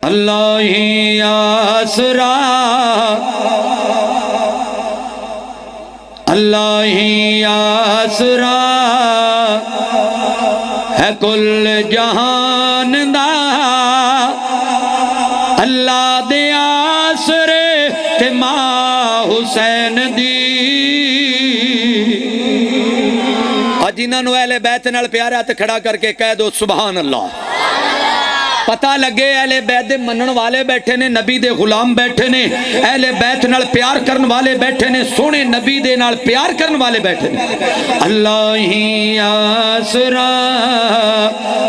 اللہ ہی آسرا، اللہ ہی آسرا ہے کل جہان دا، اللہ دے آسرے تے ماں حسین دی۔ اور جنہاں نو اہل بیت نال پیار ہے تے کھڑا کر کے کہہ دو سبحان اللہ۔ پتہ لگے اہل بیت دے منن والے بیٹھے نے، نبی دے غلام بیٹھے نے، اہل بیت نال پیار کرن والے بیٹھے نے، سونے نبی دے نال پیار کرن والے بیٹھے نے۔ اللہ ہی آسرا،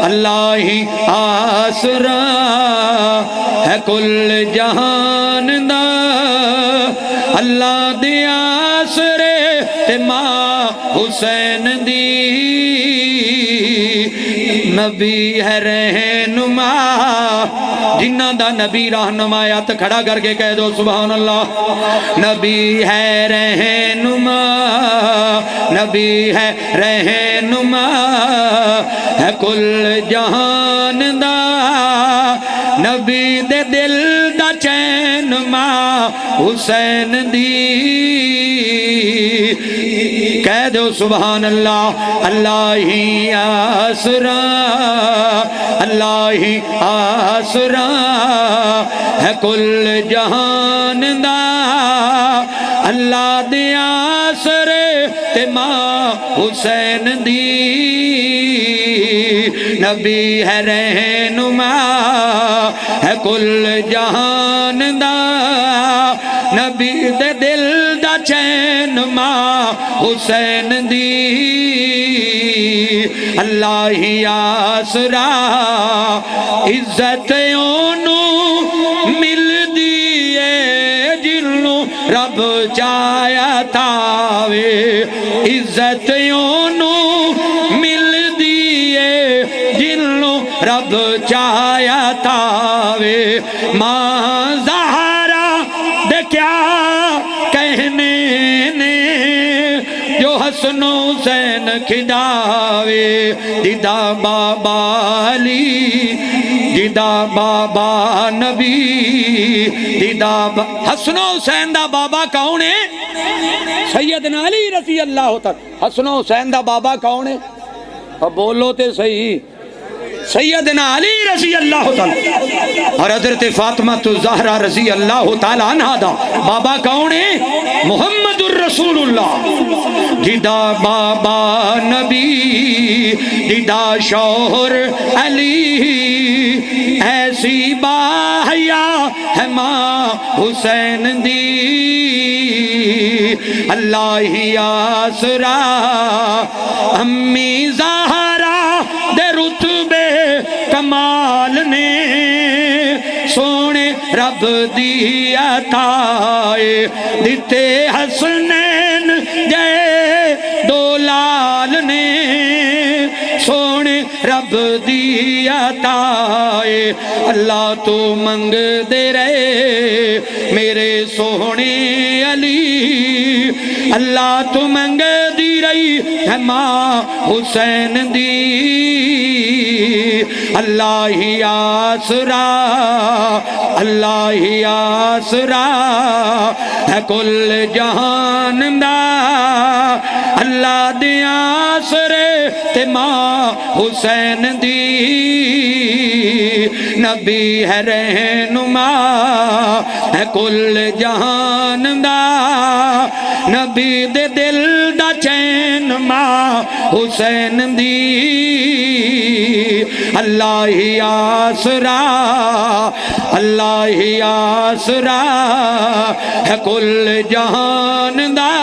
اللہ ہی آسرا ہے کل جہان دا، اللہ دے آسرے تے ماں حسین دی۔ نبی ہے رہنما، جنہ دا نبی رہنمایات کھڑا کر کے کہہ دو سبحان اللہ۔ نبی ہے رہنما، نبی ہے رہنما ہے کل جہان دا، نبی دے دل دا چین ماں حسین دی۔ کہہ دو سبحان اللہ۔ اللہ ہی آسرا، اللہ ہی آسرا ہے کل جہان دا، اللہ دے آسرے تے ماں حسین دی۔ نبی ہے رہنما ہے کل جہان دا، نبی دے دل دا چین ماں حسین دی۔ اللہ ہی آسرا عزت اونوں مل دیئے جنوں رب چاہیا تاوے، عزت اونوں مل دیئے جنوں رب چاہیا تاوے۔ ماں زہرا دے کیا کہنے نے جو حسن حسین کھداوے، دیدہ بابا علی، دیدہ بابا نبی، دیدہ حسن حسین دا بابا کون ہے؟ سیدنا علی رضی اللہ تعالی۔ حسن حسین دا بابا کون ہے؟ اب بولو تے صحیح، سیدنا علی رضی اللہ تعالی۔ اور حضرت فاطمہ الزہرا رضی اللہ تعالی عنہ دا بابا کون ہے؟ محمد الرسول اللہ۔ دیدہ بابا نبی، دیدہ شوہر علی، ایسی باحیا ہے ماں حسین دی۔ اللہ ہی آسرا امی زہرا دے رتبے کمال نے، سونے رب دی عطائے دیتے حسنین جے دو لال نے، سونے رب دی عطائے اللہ تو منگ دے رہے میرے سونے علی، اللہ تو منگ دی رہی ہے ماں حسین دی۔ اللہ ہی آسرا، اللہ ہی آسرا ہے کل جہان دا، اللہ دے آسرے تے ماں حسین دی۔ نبی ہے رہنما ہے کل جہان دا، نبی دے دل دا چین ماں حسین دی۔ اللہ ہی آسرا، اللہ ہی آسرا ہے کل جہان دا،